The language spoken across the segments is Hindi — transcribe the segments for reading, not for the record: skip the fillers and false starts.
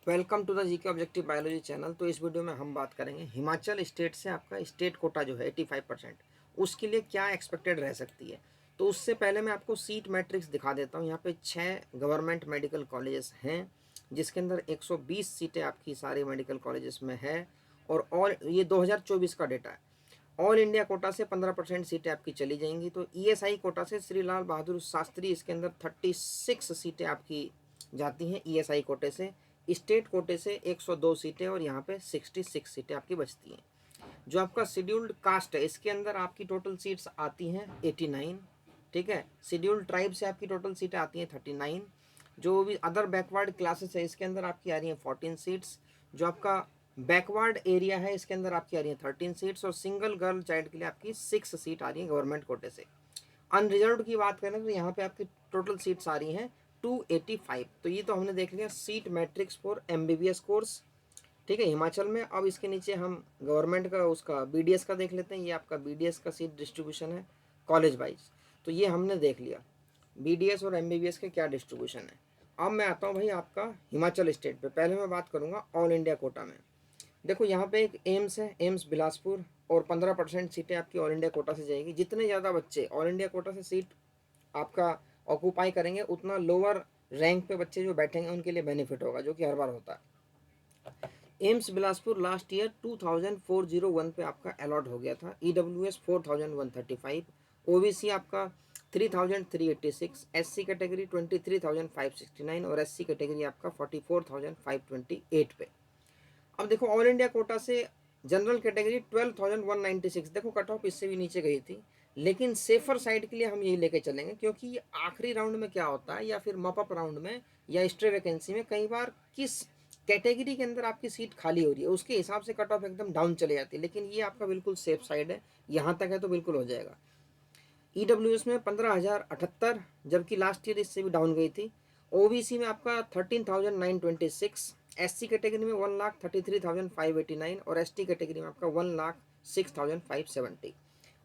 Welcome to the GK objective biology channel. तो इस वीडियो में हम बात करेंगे हिमाचल स्टेट से आपका स्टेट कोटा जो है 85%, उसके लिए क्या एक्सपेक्टेड रह सकती है। तो उससे पहले मैं आपको सीट मैट्रिक्स दिखा देता हूँ। यहाँ पे 6 गवर्नमेंट मेडिकल कॉलेजेस हैं जिसके अंदर 120 सीटें आपकी सारे मेडिकल कॉलेजेस में है। और ये 2024 का डेटा है। ऑल इंडिया कोटा से 15% सीटें आपकी चली जाएंगी। तो ईएसआई कोटा से श्री लाल बहादुर शास्त्री, इसके अंदर 36 सीटें आपकी जाती हैं ईएसआई कोटे से। स्टेट कोटे से 102 सीटें और यहाँ पे 66 सीटें आपकी बचती हैं। जो आपका शेड्यूल्ड कास्ट है इसके अंदर आपकी टोटल सीट्स आती हैं 89। ठीक है, शेड्यूल्ड ट्राइब से आपकी टोटल सीटें आती हैं 39। जो भी अदर बैकवर्ड क्लासेस है इसके अंदर आपकी आ रही हैं 14 सीट्स। जो आपका बैकवर्ड एरिया है इसके अंदर आपकी आ रही है 13 सीट्स। और सिंगल गर्ल चाइल्ड के लिए आपकी 6 सीट आ रही है गवर्नमेंट कोटे से। अनरिजर्व्ड की बात करें तो यहाँ पे आपकी टोटल सीट्स आ रही हैं 285। तो ये तो हमने देख लिया seat matrix for MBBS course. ठीक है, हिमाचल में। अब इसके नीचे हम गवर्नमेंट का उसका बीडीएस का देख लेते हैं। ये आपका बीडीएस का सीट डिस्ट्रीब्यूशन है कॉलेज वाइज। तो ये हमने देख लिया बीडीएस और एमबीबीएस के क्या डिस्ट्रीब्यूशन है। अब मैं आता हूँ भाई आपका हिमाचल स्टेट पे। पहले मैं बात करूँगा ऑल इंडिया कोटा में। देखो यहाँ पे एक एम्स है, एम्स बिलासपुर, और 15% सीटें आपकी ऑल इंडिया कोटा से जाएगी। जितने ज़्यादा बच्चे ऑल इंडिया कोटा से सीट आपका ऑक्यूपाई करेंगे उतना लोअर रैंक पे बच्चे जो बैठेंगे उनके लिए बेनिफिट होगा, जो कि हर बार होता है। एम्स बिलासपुर लास्ट ईयर 2401 पे आपका अलॉट हो गया था। ईडब्ल्यूएस 4135, ओबीसी आपका 3386, एससी कैटेगरी 23569 और एससी कैटेगरी आपका 44528 पे। अब देखो ऑल इंडिया कोटा से जनरल कैटेगरी 12196। देखो कट ऑफ इससे भी नीचे गई थी, लेकिन सेफर साइड के लिए हम यही लेके चलेंगे, क्योंकि ये आखिरी राउंड में क्या होता है या फिर मॉप अप राउंड में या स्ट्रे वैकेंसी में कई बार किस कैटेगरी के अंदर आपकी सीट खाली हो रही है उसके हिसाब से कट ऑफ एकदम डाउन चले जाती है। लेकिन ये आपका बिल्कुल सेफ साइड है, यहाँ तक है तो बिल्कुल हो जाएगा। ईडब्ल्यूएस में 15,078, जबकि लास्ट ईयर इससे भी डाउन गई थी। ओबीसी में आपका 13,926, एससी कैटेगरी में 1,33,589 और एसटी कैटेगरी में आपका 1,06,570।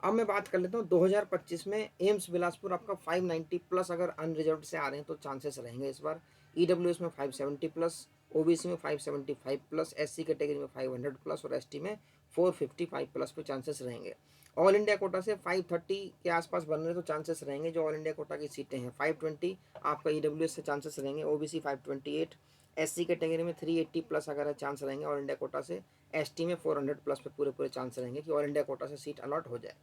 अब मैं बात कर लेता हूँ 2025 में एम्स बिलासपुर आपका 590 प्लस अगर अनरिजर्व से आ रहे हैं तो चांसेस रहेंगे इस बार। ईडब्ल्यूएस में 570 प्लस, ओबीसी में 575 प्लस, एससी कैटेगरी में 500 प्लस और एसटी में 455 प्लस पे चांसेस रहेंगे। ऑल इंडिया कोटा से 530 के आसपास बनने तो चांसेस रहेंगे। जो ऑल इंडिया कोटा की सीटें हैं 520 आपका ईडब्ल्यूएस से चांसेस रहेंगे। ओबीसी 528, एससी कैटेगरी में 380 प्लस अगर चांस रहेंगे ऑल इंडिया कोटा से। एसटी में 400 प्लस पे पूरे पूरे चांस रहेंगे कि ऑल इंडिया कोटा से सीट अलॉट हो जाए।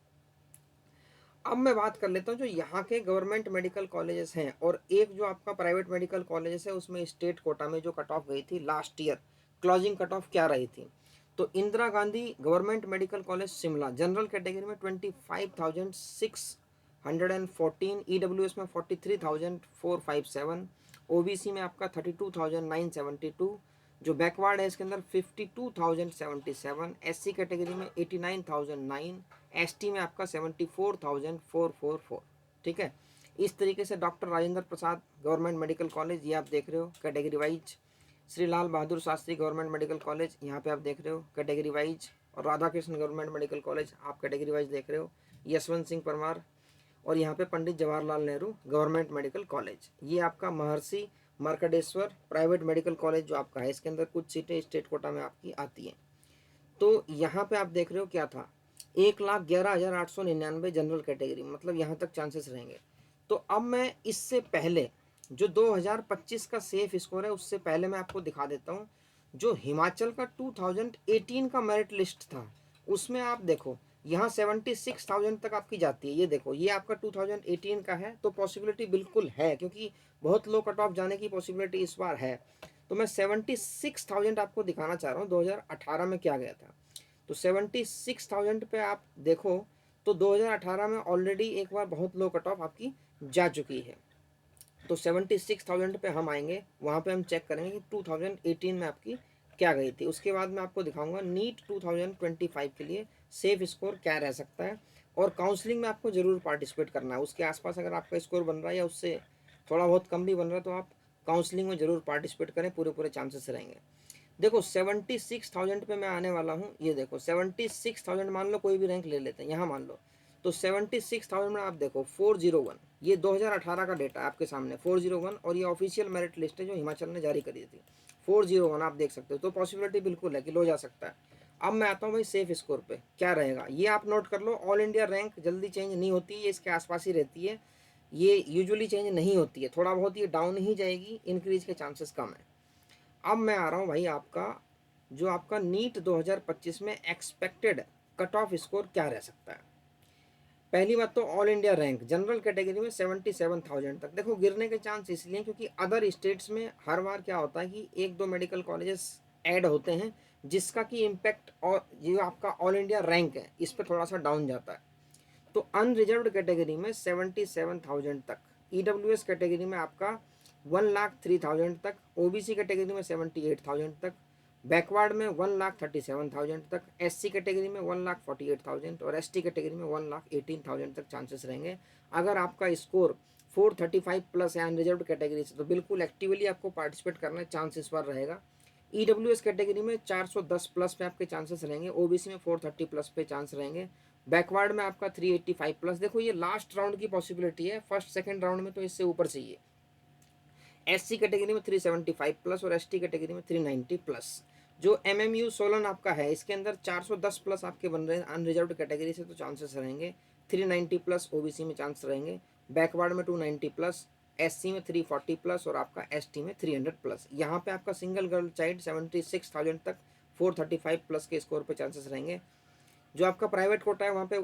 अब मैं बात कर लेता हूँ जो यहाँ के गवर्नमेंट मेडिकल कॉलेजेस हैं और एक जो आपका प्राइवेट मेडिकल कॉलेजेस है उसमें स्टेट कोटा में जो कट ऑफ गई थी last year, closing cut off क्या रही थी। तो Indira Gandhi government medical college Shimla general category में 25,614, ईडब्ल्यूएस में 43,457, ओबीसी में आपका 32,972, जो बैकवर्ड है इसके अंदर 52,077, एससी कैटेगरी में 89,009, एसटी में आपका 74,444। ठीक है, इस तरीके से doctor Rajendra Prasad government medical college ये आप देख रहे हो category wise. Shri Lal Bahadur Shastri government medical college यहाँ पे आप देख रहे हो कैटेगरी वाइज। और Radha Krishna government medical college आप कैटेगरी वाइज देख रहे हो। यशवंत सिंह परमार और यहाँ पे Pandit Jawaharlal Nehru government medical college. ये आपका महर्षि मार्कंडेश्वर प्राइवेट मेडिकल कॉलेज जो आपका है इसके अंदर कुछ सीटें स्टेट कोटा में आपकी आती हैं। तो यहाँ पे आप देख रहे हो क्या था, 1,11,899 जनरल कैटेगरी, मतलब यहाँ तक चांसेस रहेंगे। तो अब मैं इससे पहले जो 2025 का सेफ स्कोर है उससे पहले मैं आपको दिखा देता हूँ जो हिमाचल का 2018 का मेरिट लिस्ट था। उसमें आप देखो यहाँ 76,000 तक आपकी जाती है। ये देखो ये आपका 2018 का है, तो पॉसिबिलिटी बिल्कुल है, क्योंकि बहुत लो कट ऑफ जाने की पॉसिबिलिटी इस बार है। तो मैं 76,000 आपको दिखाना चाह रहा हूँ 2018 में क्या गया था। तो 76,000 पे आप देखो तो 2018 में ऑलरेडी एक बार बहुत लो कट ऑफ आपकी जा चुकी है। तो 76,000 पे हम आएंगे, वहाँ पे हम चेक करेंगे कि 2018 में आपकी क्या गई थी। उसके बाद मैं आपको दिखाऊंगा नीट 2025 के लिए सेफ स्कोर क्या रह सकता है। और काउंसलिंग में आपको ज़रूर पार्टिसिपेट करना है। उसके आसपास अगर आपका स्कोर बन रहा है या उससे थोड़ा बहुत कम भी बन रहा है तो आप काउंसलिंग में ज़रूर पार्टिसिपेट करें, पूरे पूरे चांसेस रहेंगे। देखो 76,000 पे मैं आने वाला हूँ। ये देखो 76,000 मान लो कोई भी रैंक ले लेते हैं यहाँ मान लो। तो 76,000 में आप देखो 401, ये 2018 का डेटा है आपके सामने 401, और ये ऑफिशियल मेरिट लिस्ट है जो हिमाचल ने जारी करी थी। 401 आप देख सकते हो, तो पॉसिबिलिटी बिल्कुल है कि लो जा सकता है। अब मैं आता हूँ भाई सेफ स्कोर पे, क्या रहेगा ये आप नोट कर लो। ऑल इंडिया रैंक जल्दी चेंज नहीं होती है, ये इसके आसपास ही रहती है, ये यूजुअली चेंज नहीं होती है, थोड़ा बहुत ये डाउन ही जाएगी, इंक्रीज के चांसेस कम है। अब मैं आ रहा हूँ भाई आपका जो आपका नीट 2025 में एक्सपेक्टेड कट ऑफ स्कोर क्या रह सकता है। पहली बात तो all India rank general category में 77,000 तक, देखो गिरने के चांस इसलिए क्योंकि अदर स्टेट्स में हर बार क्या होता है कि एक दो मेडिकल कॉलेजेस ऐड होते हैं, जिसका कि इम्पैक्ट और जो आपका ऑल इंडिया रैंक है इस पर थोड़ा सा डाउन जाता है। तो अनरिजर्व्ड कैटेगरी में 77,000 तक, ईडब्ल्यूएस कैटेगरी में आपका 1,03,000 तक, ओबीसी कैटेगरी में 78,000 तक, बैकवर्ड में 1,37,000 तक, एससी कैटेगरी में 1,48,000 और एसटी कैटेगरी में 1,18,000 तक चांसेस रहेंगे। अगर आपका स्कोर 435 प्लस है अनरिजर्व्ड कैटेगरी से, तो बिल्कुल एक्टिवली आपको पार्टिसिपेट करना चांस इस बार रहेगा। ईडब्ल्यूएस कैटेगरी में 410 प्लस पे आपके चांसेस रहेंगे, ओबीसी में 430 प्लस पे चांस रहेंगे, बैकवर्ड में आपका 385 प्लस। देखो ये लास्ट राउंड की पॉसिबिलिटी है, फर्स्ट सेकंड राउंड में तो इससे ऊपर चाहिए। एससी कैटेगरी में 375 प्लस और एसटी कैटेगरी में 390 प्लस। जो एमएमयू सोलन आपका है इसके अंदर 410 प्लस आपके बन रहे हैं अनरिजर्व्ड कैटेगरी से, तो चांसेस रहेंगे। 390 प्लस ओबीसी में चांस रहेंगे, बैकवर्ड में 290 प्लस, एससी में 340 प्लस और आपका एसटी में 300 प्लस। यहाँ पे आपका सिंगल गर्ल चाइल्ड 76,000 तक 435 प्लस के स्कोर पे चांसेस रहेंगे। जो आपका प्राइवेट कोटा है वहाँ पे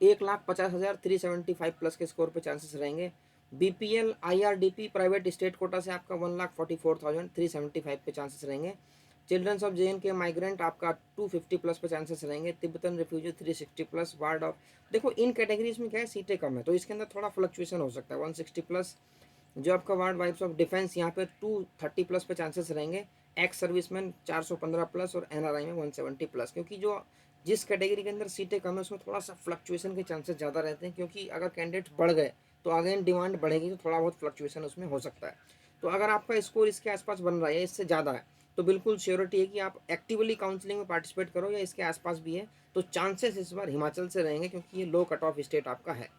1,50,000 375 प्लस के स्कोर पे चांसेस रहेंगे। BPL IRDP private state quota से आपका 1,44,000 375 पे चांसेस रहेंगे। चिल्ड्रंस ऑफ जेएनके माइग्रेंट आपका 250 प्लस पे चांसेस रहेंगे। Tibetan refugee 360 plus. Ward of, देखो इन कैटेगरीज में क्या है सीटें कम है तो इसके अंदर थोड़ा फ्लक्चुएशन हो सकता है। 160 प्लस। जो आपका वार्ड वाइफ्स ऑफ डिफेंस यहाँ पे 230 प्लस पे चांसेस रहेंगे। एक्स सर्विसमैन 415 प्लस और एनआरआई में 170 प्लस। क्योंकि जो जिस कैटेगरी के अंदर सीटें कम है उसमें थोड़ा सा फ्लक्चुएशन के चांसेस ज़्यादा रहते हैं, क्योंकि अगर कैंडिडेट बढ़ गए तो अगेन डिमांड बढ़ेगी, तो थोड़ा बहुत फ्लक्चुएशन उसमें हो सकता है। तो अगर आपका स्कोर इसके आसपास बन रहा है, इससे ज़्यादा है, तो बिल्कुल श्योरिटी है कि आप एक्टिवली काउंसलिंग में पार्टिसिपेट करो, या इसके आसपास भी है तो चांसेस इस बार हिमाचल से रहेंगे, क्योंकि ये लो कट ऑफ स्टेट आपका है।